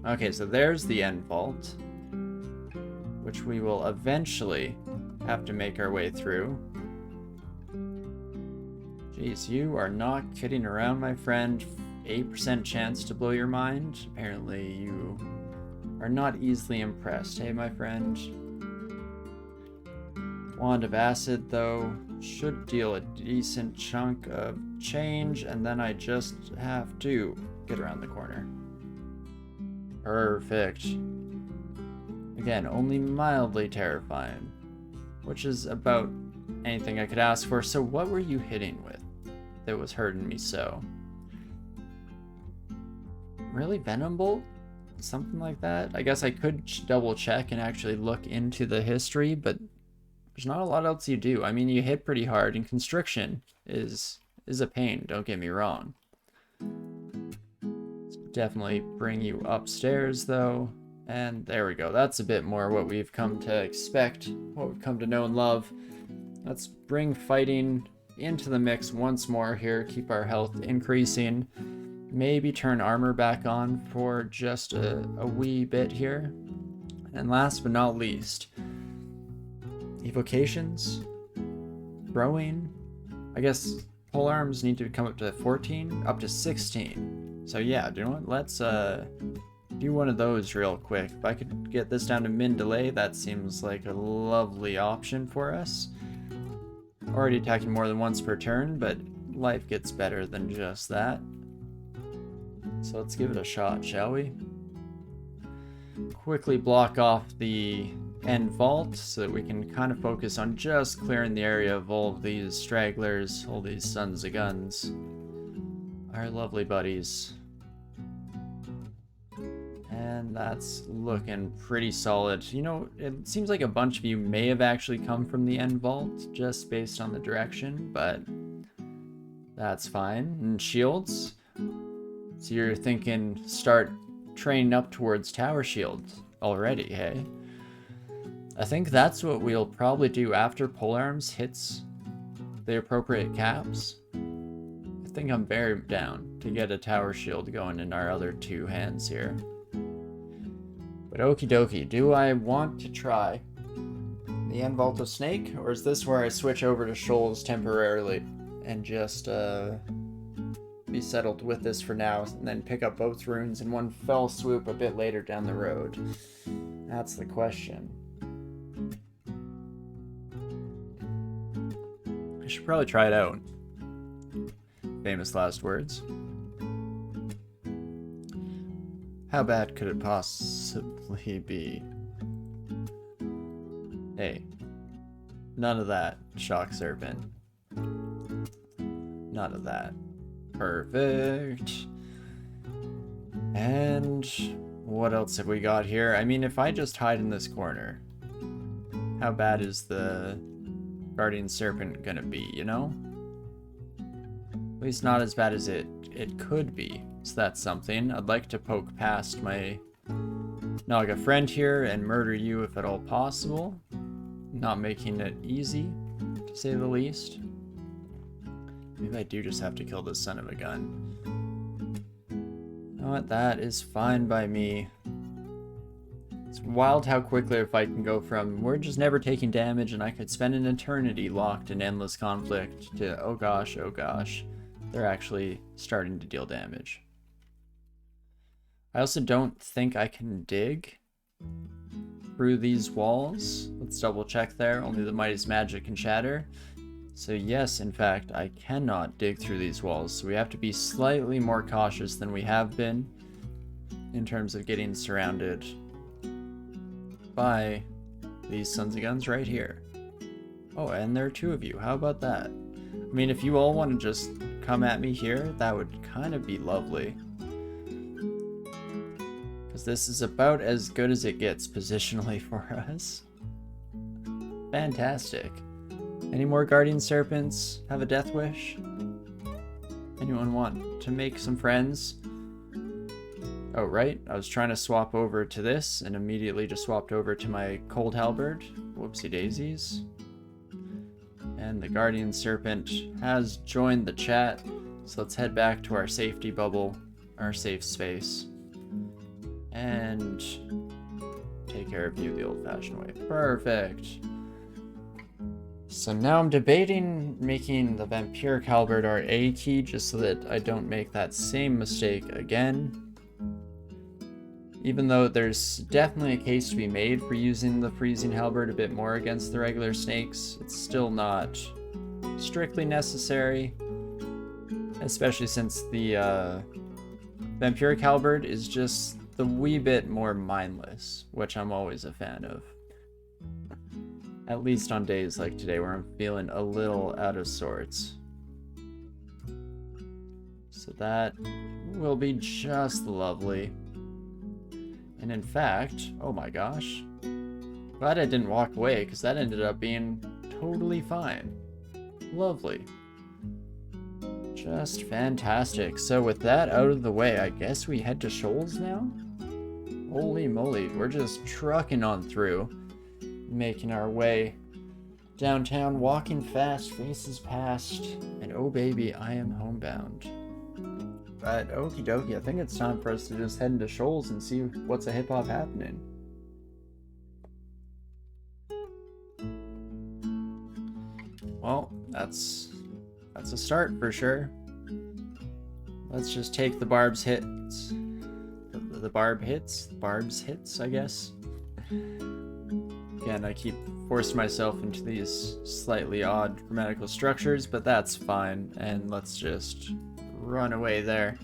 Okay, so there's the end vault, which we will eventually have to make our way through. Jeez, you are not kidding around, my friend. 8% chance to blow your mind. Apparently you are not easily impressed, hey my friend. Wand of Acid, though, should deal a decent chunk of change, and then I just have to get around the corner. Perfect. Again, only mildly terrifying, which is about anything I could ask for. So what were you hitting with that was hurting me so? Really? Venom Bolt? Something like that? I guess I could double check and actually look into the history, but there's not a lot else you do. I mean, you hit pretty hard, and Constriction is a pain, don't get me wrong. Let's definitely bring you upstairs, though. And there we go. That's a bit more what we've come to expect, what we've come to know and love. Let's bring fighting into the mix once more here, keep our health increasing. Maybe turn armor back on for just a wee bit here. And last but not least, evocations, throwing. I guess pole arms need to come up to 14, up to 16. So yeah, do you know what? Let's do one of those real quick. If I could get this down to min delay, that seems like a lovely option for us. Already attacking more than once per turn, but life gets better than just that. So let's give it a shot, shall we? Quickly block off the end vault so that we can kind of focus on just clearing the area of all of these stragglers, all these sons of guns. Our lovely buddies. And that's looking pretty solid. You know, it seems like a bunch of you may have actually come from the end vault just based on the direction, but that's fine. And shields. So you're thinking start training up towards tower shields already, hey? I think that's what we'll probably do after polearms hits the appropriate caps. I think I'm very down to get a tower shield going in our other two hands here. But okie dokie, do I want to try the end vault of Snake, or is this where I switch over to Shoals temporarily and just be settled with this for now, and then pick up both runes in one fell swoop a bit later down the road? That's the question. I should probably try it out. Famous last words. How bad could it possibly be? Hey, none of that, Shock Serpent. None of that. Perfect. And what else have we got here? I mean, if I just hide in this corner, how bad is the Guardian Serpent gonna be, you know? At least not as bad as it could be. So that's something. I'd like to poke past my Naga friend here and murder you if at all possible. Not making it easy, to say the least. Maybe I do just have to kill this son of a gun. You know what? That is fine by me. It's wild how quickly a fight can go from we're just never taking damage and I could spend an eternity locked in endless conflict to oh gosh, they're actually starting to deal damage. I also don't think I can dig through these walls. Let's double check there. Only the mightiest magic can shatter. So yes, in fact, I cannot dig through these walls. So we have to be slightly more cautious than we have been in terms of getting surrounded by these sons of guns right here. Oh, and there are two of you. How about that? I mean, if you all want to just come at me here, that would kind of be lovely. Because this is about as good as it gets positionally for us. Fantastic. Any more Guardian Serpents have a death wish? Anyone want to make some friends? Oh, right. I was trying to swap over to this and immediately just swapped over to my Cold Halberd. Whoopsie daisies. And the Guardian Serpent has joined the chat. So let's head back to our safety bubble, our safe space. And take care of you the old-fashioned way. Perfect. So now I'm debating making the Vampiric Halberd our A key just so that I don't make that same mistake again. Even though there's definitely a case to be made for using the Freezing Halberd a bit more against the regular snakes, it's still not strictly necessary. Especially since the Vampiric Halberd is just the wee bit more mindless, which I'm always a fan of. At least on days like today where I'm feeling a little out of sorts. So that will be just lovely. And in fact, oh my gosh, glad I didn't walk away because that ended up being totally fine. Lovely. Just fantastic. So with that out of the way, I guess we head to Shoals now? Holy moly, we're just trucking on through. Making our way downtown, walking fast, faces past, and oh baby, I am homebound. But okie dokie, I think it's time for us to just head into Shoals and see what's a hip-hop happening. Well, that's a start for sure. Let's just take the barb's hits. The barb's hits, I guess. Again, I keep forcing myself into these slightly odd grammatical structures, but that's fine, and let's just run away there.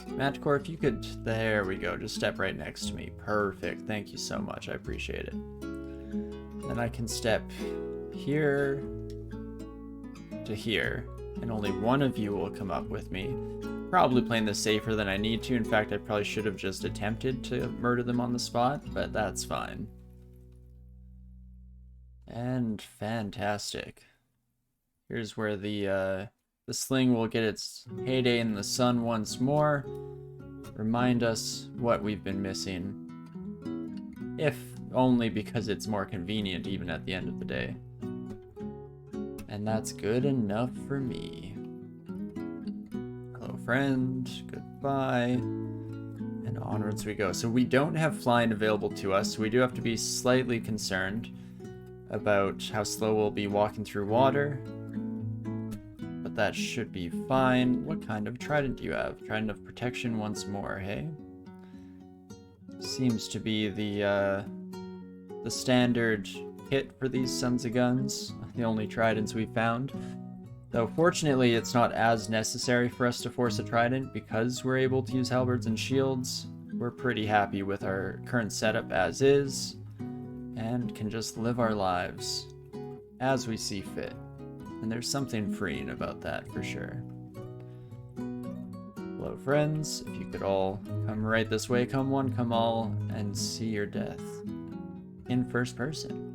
Matcore, if you could, there we go, just step right next to me. Perfect, thank you so much, I appreciate it. Then I can step here to here, and only one of you will come up with me. Probably playing this safer than I need to. In fact, I probably should have just attempted to murder them on the spot, but that's fine. And fantastic. Here's where the sling will get its heyday in the sun once more. Remind us what we've been missing. If only because it's more convenient even at the end of the day. And that's good enough for me. Hello friend, goodbye. And onwards we go. So we don't have flying available to us, so we do have to be slightly concerned about how slow we'll be walking through water. But that should be fine. What kind of trident do you have? Trident of protection once more, hey? Seems to be the standard hit for these sons of guns. The only tridents we found. Though fortunately it's not as necessary for us to force a trident because we're able to use halberds and shields. We're pretty happy with our current setup as is. And can just live our lives as we see fit. And there's something freeing about that for sure. Hello friends, if you could all come right this way, come one, come all, and see your death. In first person.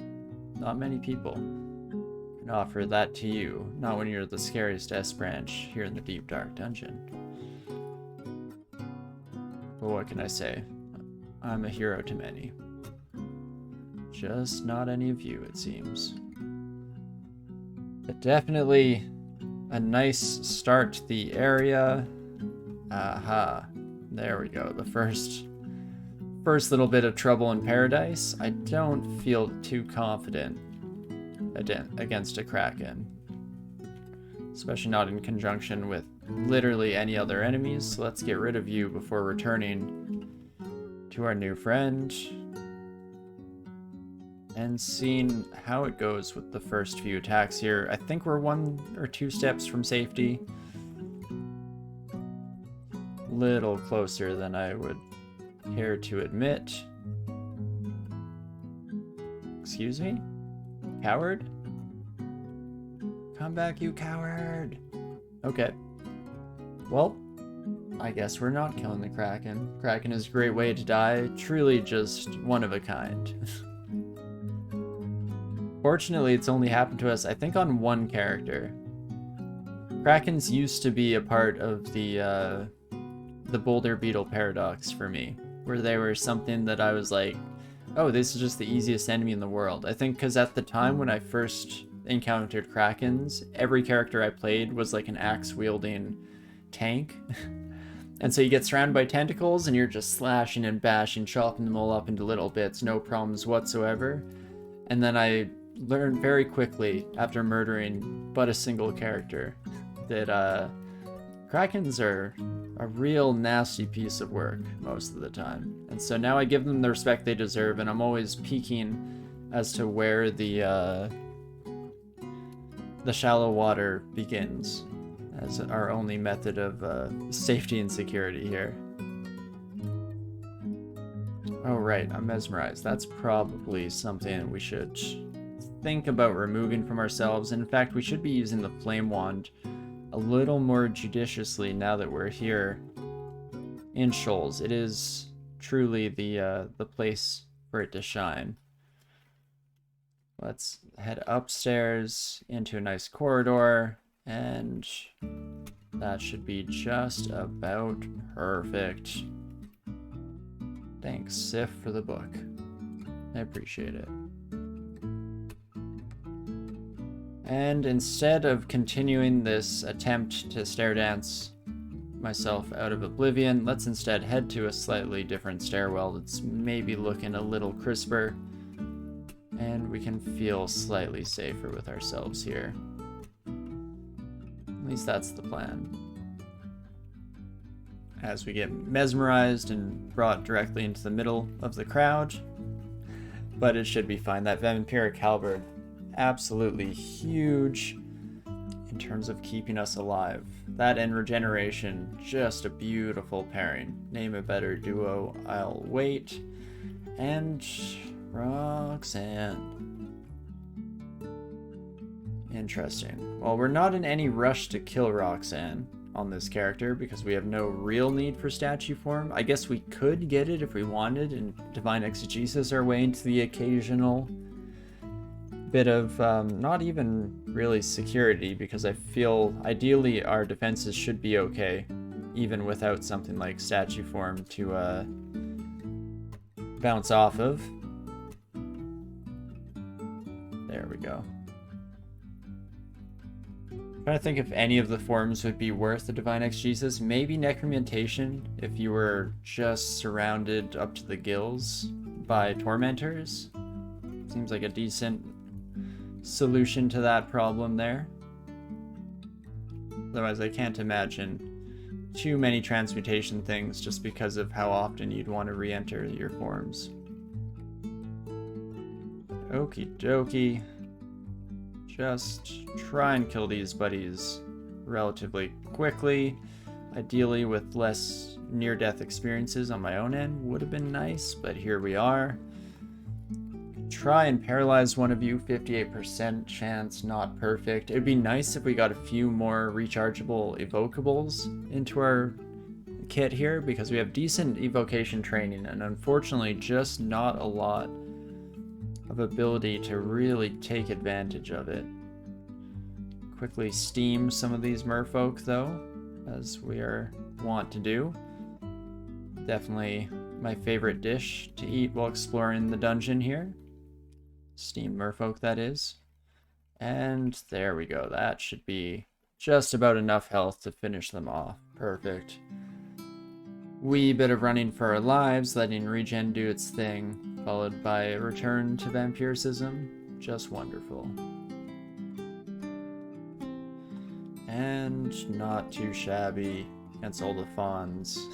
Not many people can offer that to you, not when you're the scariest S branch here in the deep dark dungeon. But what can I say? I'm a hero to many. Just not any of you, it seems. But definitely a nice start to the area. Aha. There we go. The first little bit of trouble in paradise. I don't feel too confident against a Kraken. Especially not in conjunction with literally any other enemies. So let's get rid of you before returning to our new friend. And seeing how it goes with the first few attacks here. I think we're 1 or 2 steps from safety. Little closer than I would care to admit. Excuse me? Coward? Come back, you coward! Okay. Well, I guess we're not killing the Kraken. Kraken is a great way to die. Truly just one of a kind. Fortunately, it's only happened to us, I think, on one character. Krakens used to be a part of the Boulder Beetle paradox for me, where they were something that I was like, oh, this is just the easiest enemy in the world. I think because at the time when I first encountered Krakens, every character I played was like an axe-wielding tank. And so you get surrounded by tentacles and you're just slashing and bashing, chopping them all up into little bits, no problems whatsoever. And then I learned very quickly, after murdering but a single character, that Krakens are a real nasty piece of work most of the time. And so now I give them the respect they deserve, and I'm always peeking as to where the shallow water begins as our only method of safety and security here. Oh right, I'm mesmerized. That's probably something we should think about removing from ourselves. And in fact, we should be using the flame wand a little more judiciously now that we're here in Shoals. It is truly the place for it to shine. Let's head upstairs into a nice corridor, and that should be just about perfect. Thanks, Sif, for the book. I appreciate it. And instead of continuing this attempt to stair dance myself out of oblivion, let's instead head to a slightly different stairwell that's maybe looking a little crisper, and we can feel slightly safer with ourselves here. At least that's the plan. As we get mesmerized and brought directly into the middle of the crowd, but it should be fine. That vampiric halberd, absolutely huge in terms of keeping us alive. That and regeneration, just a beautiful pairing. Name a better duo, I'll wait. And Roxanne. Interesting. Well, we're not in any rush to kill Roxanne on this character because we have no real need for statue form. I guess we could get it if we wanted and divine exegesis our way into the occasional bit of not even really security, because I feel ideally our defenses should be okay even without something like statue form to bounce off of. There we go. I'm trying to think if any of the forms would be worth the divine exegesis. Maybe necromutation if you were just surrounded up to the gills by tormentors. Seems like a decent solution to that problem there. Otherwise, I can't imagine too many transmutation things just because of how often you'd want to re-enter your forms. Okie dokie. Just try and kill these buddies relatively quickly. Ideally with less near-death experiences on my own end would have been nice, but here we are. Try and paralyze one of you, 58% chance, not perfect. It'd be nice if we got a few more rechargeable evocables into our kit here, because we have decent evocation training and unfortunately just not a lot of ability to really take advantage of it. Quickly steam some of these merfolk though, as we are wont to do. Definitely my favorite dish to eat while exploring the dungeon here. Steamed merfolk, that is. And there we go. That should be just about enough health to finish them off. Perfect. Wee bit of running for our lives, letting regen do its thing, followed by a return to vampiricism. Just wonderful. And not too shabby against all the fawns.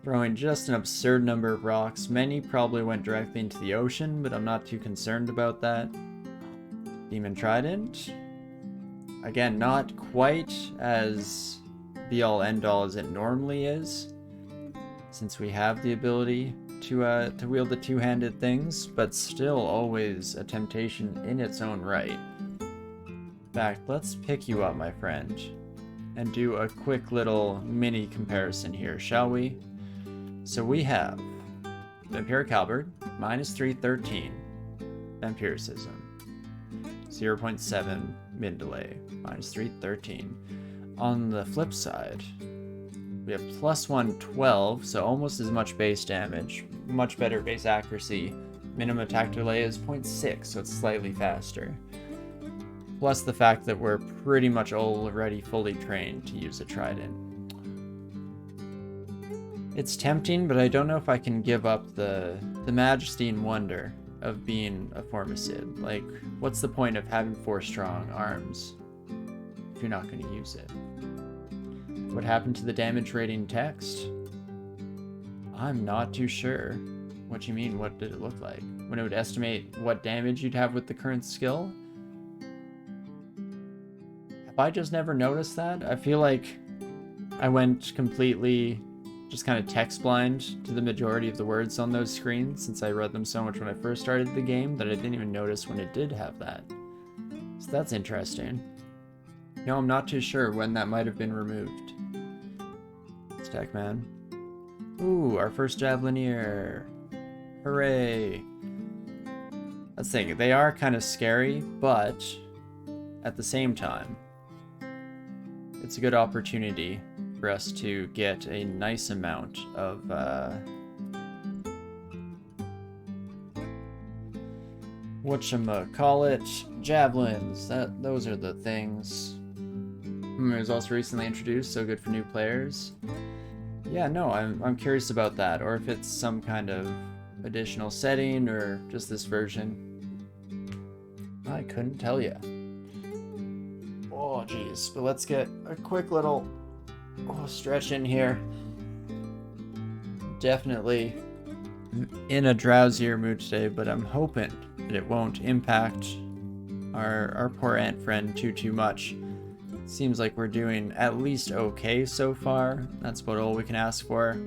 Throwing just an absurd number of rocks. Many probably went directly into the ocean, but I'm not too concerned about that. Demon Trident. Again, not quite as be-all end-all as it normally is, since we have the ability to wield the two-handed things, but still always a temptation in its own right. In fact, let's pick you up, my friend, and do a quick little mini comparison here, shall we? So we have Vampiric Halberd, -313, Vampiricism, 0.7 min delay, -313. On the flip side, we have +112, so almost as much base damage, much better base accuracy. Minimum attack delay is 0.6, so it's slightly faster. Plus the fact that we're pretty much already fully trained to use a trident. It's tempting, but I don't know if I can give up the majesty and wonder of being a Formicid. Like, what's the point of having 4 strong arms if you're not going to use it? What happened to the damage rating text? I'm not too sure. What do you mean, what did it look like? When it would estimate what damage you'd have with the current skill? Have I just never noticed that? I feel like I went completely just kind of text blind to the majority of the words on those screens since I read them so much when I first started the game that I didn't even notice when it did have that. So that's interesting. No, I'm not too sure when that might have been removed. Stack man. Ooh, our first Javelineer. Hooray. Let's think, they are kind of scary, but at the same time, it's a good opportunity for us to get a nice amount of whatchamacallit, javelins. Those are the things. It was also recently introduced, so good for new players. Yeah, no, I'm curious about that, or if it's some kind of additional setting or just this version. I couldn't tell you. Oh, geez. But let's get a quick little stretch in here. Definitely in a drowsier mood today, but I'm hoping that it won't impact our poor ant friend too much. Seems like we're doing at least okay so far. That's about all we can ask for.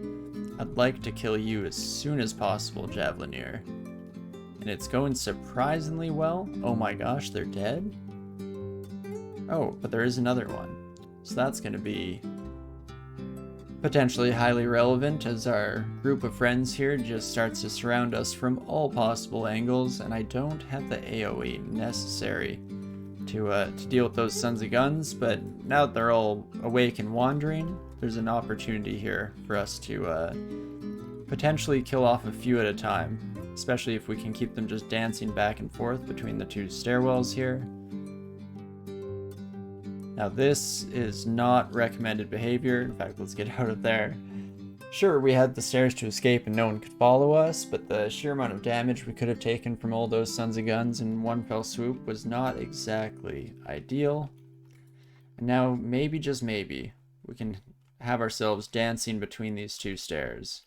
I'd like to kill you as soon as possible, Javelineer. And it's going surprisingly well. Oh my gosh, they're dead? Oh, but there is another one. So that's going to be potentially highly relevant as our group of friends here just starts to surround us from all possible angles, and I don't have the AoE necessary to deal with those sons of guns, but now that they're all awake and wandering, there's an opportunity here for us to potentially kill off a few at a time, especially if we can keep them just dancing back and forth between the 2 stairwells here. Now this is not recommended behavior. In fact, let's get out of there. Sure, we had the stairs to escape and no one could follow us, but the sheer amount of damage we could have taken from all those sons of guns in one fell swoop was not exactly ideal. And now, maybe, just maybe, we can have ourselves dancing between these 2 stairs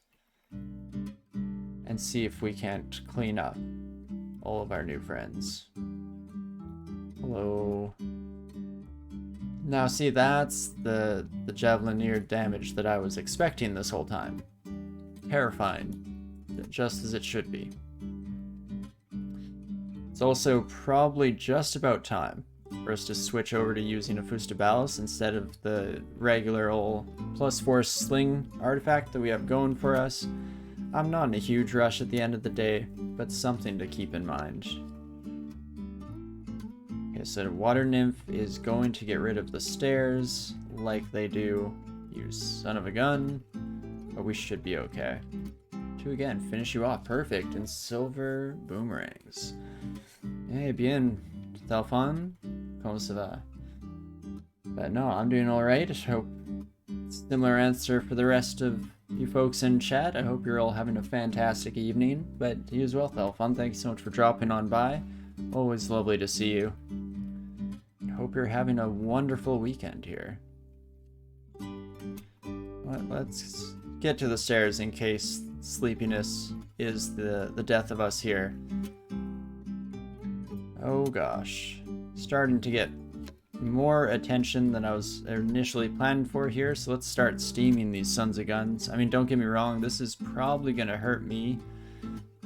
and see if we can't clean up all of our new friends. Hello. Now see, that's the Javelineer damage that I was expecting this whole time. Terrifying, just as it should be. It's also probably just about time for us to switch over to using a Fustabalis instead of the regular old +4 sling artifact that we have going for us. I'm not in a huge rush at the end of the day, but something to keep in mind. Okay, so Water Nymph is going to get rid of the stairs like they do. You son of a gun. But we should be okay. To again finish you off. Perfect. And silver boomerangs. Eh bien, Telfon. Comment ça va? But no, I'm doing alright. I hope similar answer for the rest of you folks in chat. I hope you're all having a fantastic evening. But you as well, Telfon. Thank you so much for dropping on by. Always lovely to see you. Hope you're having a wonderful weekend here. Let's get to the stairs in case sleepiness is the death of us here. Oh gosh. Starting to get more attention than I was initially planning for here, so let's start steaming these sons of guns. I mean, don't get me wrong, this is probably going to hurt me,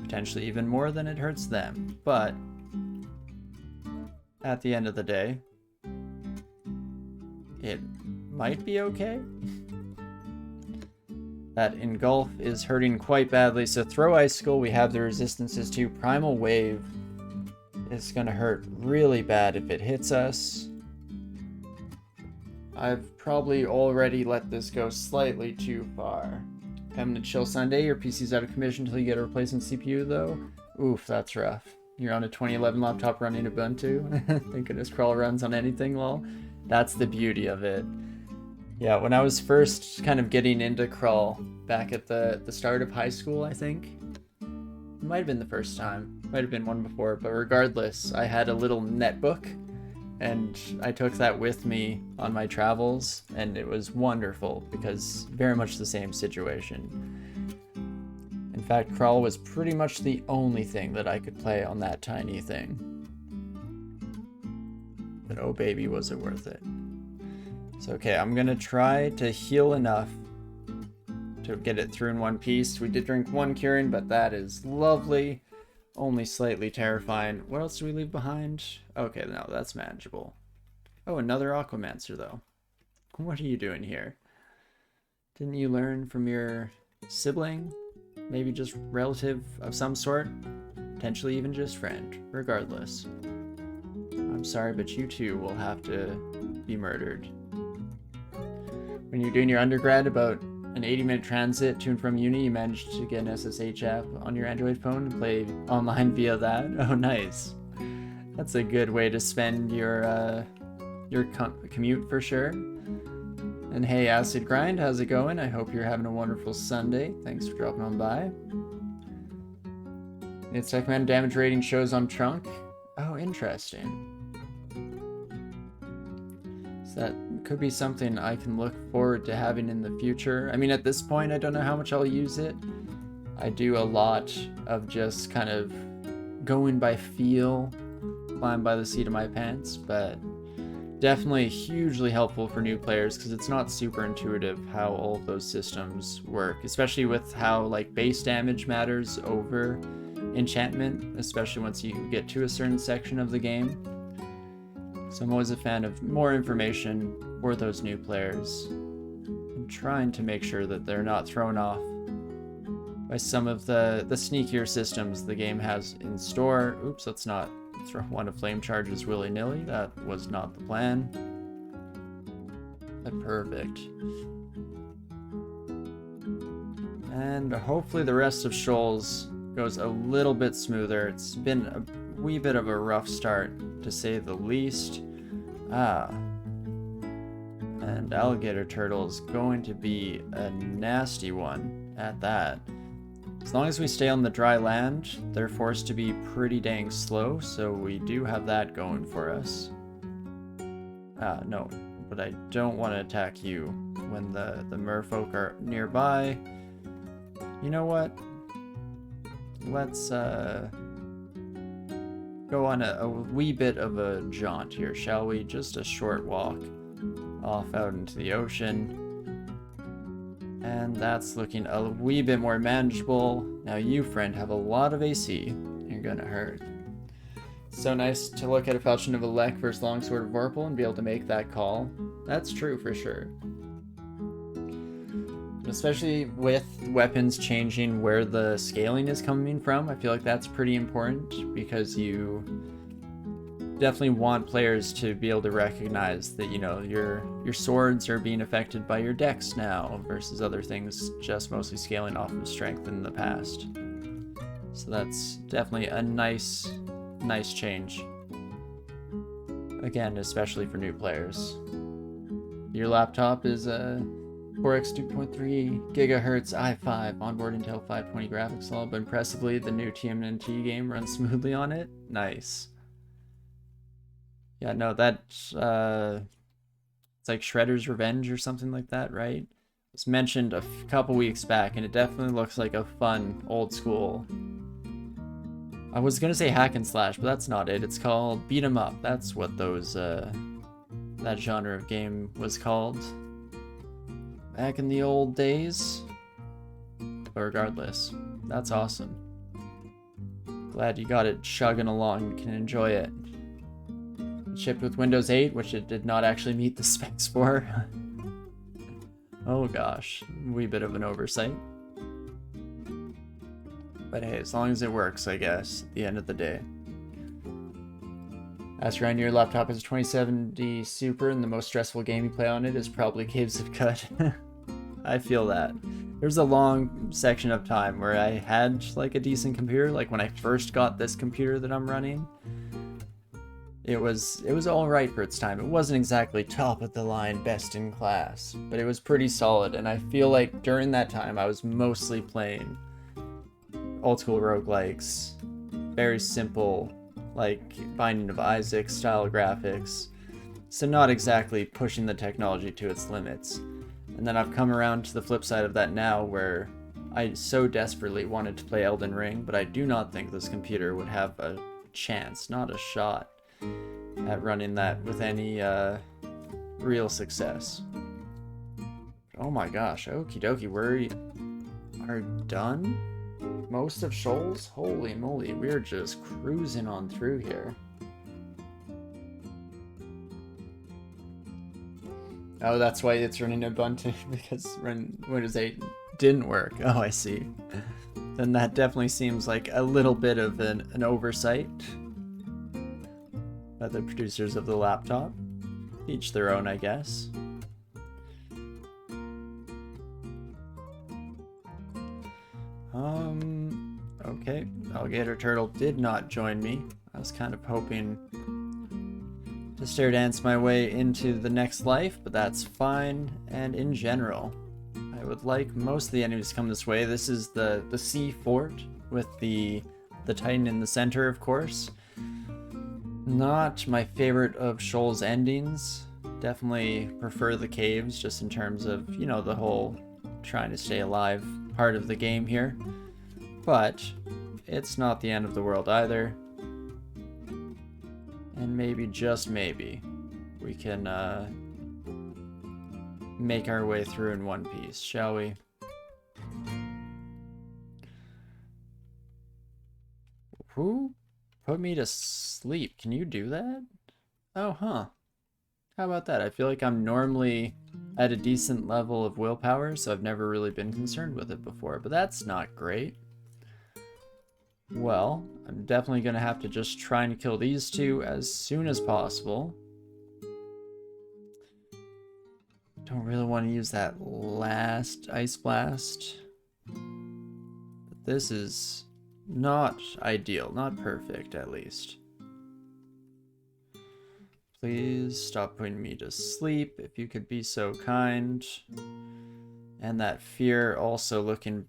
potentially even more than it hurts them, but at the end of the day, it might be okay. That engulf is hurting quite badly, so throw icicle, we have the resistances to. Primal wave is gonna hurt really bad if it hits us. I've probably already let this go slightly too far. Coming to chill Sunday, your PC's out of commission until you get a replacement CPU though. Oof, that's rough. You're on a 2011 laptop running Ubuntu. Thank goodness crawl runs on anything, lol. That's the beauty of it. Yeah, when I was first kind of getting into crawl back at the start of high school, I think. It might have been the first time. Might have been one before, but regardless, I had a little netbook and I took that with me on my travels, and it was wonderful because very much the same situation. In fact, crawl was pretty much the only thing that I could play on that tiny thing. But oh baby, was it worth it. So okay, I'm gonna try to heal enough to get it through in one piece. We did drink one curing, but that is lovely. Only slightly terrifying. What else do we leave behind? Okay, no, that's manageable. Oh, another Aquamancer, though. What are you doing here? Didn't you learn from your sibling? Maybe just relative of some sort? Potentially even just friend. Regardless. I'm sorry, but you too will have to be murdered. When you're doing your undergrad, about an 80-minute transit to and from uni, you managed to get an SSH app on your Android phone and play online via that. Oh, nice. That's a good way to spend your commute for sure. And hey, Acid Grind, how's it going? I hope you're having a wonderful Sunday. Thanks for dropping on by. Its recommended damage rating shows on Trunk. Oh, interesting. So that could be something I can look forward to having in the future. I mean, at this point, I don't know how much I'll use it. I do a lot of just kind of going by feel, flying by the seat of my pants, but definitely hugely helpful for new players because it's not super intuitive how all of those systems work, especially with how like base damage matters over enchantment, especially once you get to a certain section of the game. So I'm always a fan of more information for those new players. I'm trying to make sure that they're not thrown off by some of the sneakier systems the game has in store. Oops, let's not throw one of flame charges willy-nilly. That was not the plan. But perfect. And hopefully the rest of Shoals goes a little bit smoother. It's been a wee bit of a rough start, to say the least. And alligator turtle is going to be a nasty one at that. As long as we stay on the dry land, they're forced to be pretty dang slow, so we do have that going for us. No, but I don't want to attack you when the merfolk are nearby. You know what? Let's go on a wee bit of a jaunt here, shall we? Just a short walk off out into the ocean. And that's looking a wee bit more manageable. Now you, friend, have a lot of AC. You're gonna hurt. So nice to look at a Falchion of Elec versus Longsword of Vorpal and be able to make that call. That's true for sure. Especially with weapons changing where the scaling is coming from, I feel like that's pretty important because you definitely want players to be able to recognize that, you know, your swords are being affected by your dex now versus other things just mostly scaling off of strength in the past. So that's definitely a nice change. Again, especially for new players. Your laptop is a 4x 2.3 gigahertz i5 onboard Intel 520 graphics slot, but impressively the new TMNT game runs smoothly on it. Nice. Yeah, no, that's it's like Shredder's Revenge or something like that, right? It was mentioned a couple weeks back, and it definitely looks like a fun old school. I was gonna say hack and slash, but that's not it. It's called beat 'em up. That's what those that genre of game was called back in the old days. But regardless, that's awesome. Glad you got it chugging along and can enjoy it. It shipped with Windows 8, which it did not actually meet the specs for. Oh gosh, a wee bit of an oversight. But hey, as long as it works, I guess, at the end of the day. As around your laptop is a 2070 Super, and the most stressful game you play on it is probably Caves of Cut. I feel that. There's a long section of time where I had like a decent computer, like when I first got this computer that I'm running. It was all right for its time. It wasn't exactly top of the line, best in class, but it was pretty solid. And I feel like during that time, I was mostly playing old school roguelikes, very simple, like Binding of Isaac style graphics. So not exactly pushing the technology to its limits. And then I've come around to the flip side of that now, where I so desperately wanted to play Elden Ring, but I do not think this computer would have a chance, not a shot, at running that with any real success. Oh my gosh, okie dokie, we are done? Most of Shoals? Holy moly, we're just cruising on through here. Oh, that's why it's running Ubuntu, because Windows 8 didn't work. Oh, I see. Then that definitely seems like a little bit of an oversight by the producers of the laptop. Each their own, I guess. Okay. Alligator Turtle did not join me. I was kind of hoping to stair dance my way into the next life, but that's fine. And in general, I would like most of the enemies to come this way. This is the sea fort with the Titan in the center, of course. Not my favorite of Shoals endings. Definitely prefer the caves, just in terms of, you know, the whole trying to stay alive part of the game here. But it's not the end of the world either. And maybe, just maybe, we can make our way through in one piece, shall we? Who put me to sleep? Can you do that? Oh, huh. How about that? I feel like I'm normally at a decent level of willpower, so I've never really been concerned with it before, but that's not great. Well, I'm definitely going to have to just try and kill these two as soon as possible. Don't really want to use that last Ice Blast. But this is not ideal, not perfect at least. Please stop putting me to sleep if you could be so kind. And that fear also looking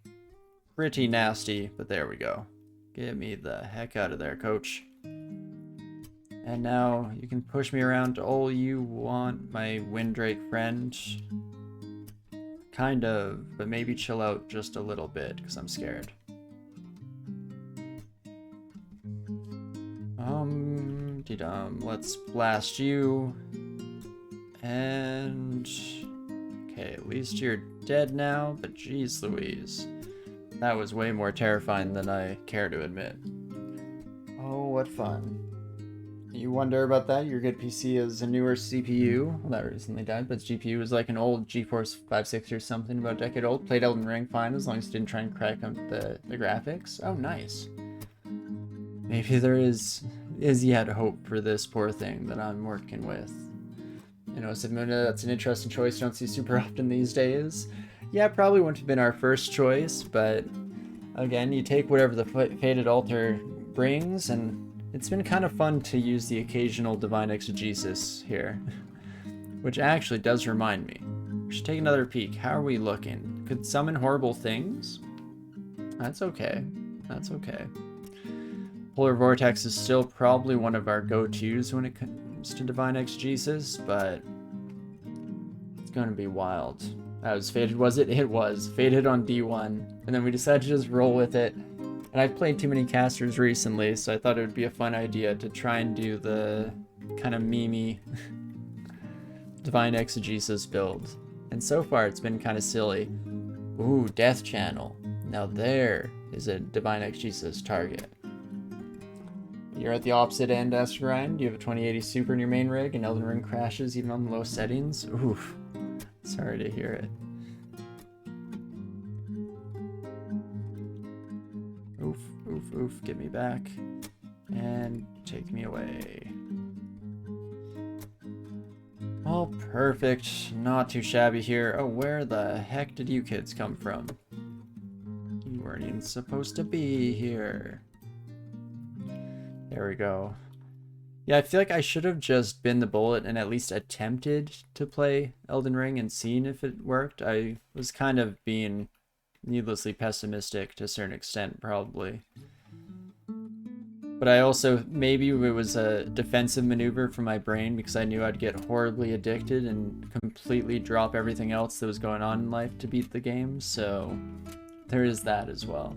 pretty nasty, but there we go. Get me the heck out of there, coach. And now you can push me around all you want, my Windrake friend. Kind of, but maybe chill out just a little bit, because I'm scared. Let's blast you. And... okay, at least you're dead now, but geez Louise. That was way more terrifying than I care to admit. Oh, what fun. You wonder about that? Your good PC is a newer CPU. Well, that recently died, but its GPU is like an old GeForce 560 or something, about a decade old. Played Elden Ring fine, as long as you didn't try and crack up the graphics. Oh, nice. Maybe there is yet hope for this poor thing that I'm working with. You know, Simona, that's an interesting choice you don't see super often these days. Yeah, probably wouldn't have been our first choice, but again, you take whatever the Fated Altar brings, and it's been kind of fun to use the occasional Divine Exegesis here. Which actually does remind me. We should take another peek. How are we looking? Could summon horrible things? That's okay. That's okay. Polar Vortex is still probably one of our go-tos when it comes to Divine Exegesis, but it's going to be wild. That was Fated, was it? It was. Fated on D1. And then we decided to just roll with it. And I've played too many casters recently, so I thought it would be a fun idea to try and do the kind of memey Divine Exegesis build. And so far it's been kind of silly. Ooh, Death Channel. Now there is a Divine Exegesis target. You're at the opposite end, Asgrind. You have a 2080 Super in your main rig, and Elden Ring crashes even on low settings. Oof. Sorry to hear it. Oof, oof, oof. Get me back. And take me away. All perfect. Not too shabby here. Oh, where the heck did you kids come from? You weren't even supposed to be here. There we go. Yeah, I feel like I should have just been the bullet and at least attempted to play Elden Ring and seen if it worked. I was kind of being needlessly pessimistic to a certain extent, probably. But I also, maybe it was a defensive maneuver from my brain because I knew I'd get horribly addicted and completely drop everything else that was going on in life to beat the game, so there is that as well.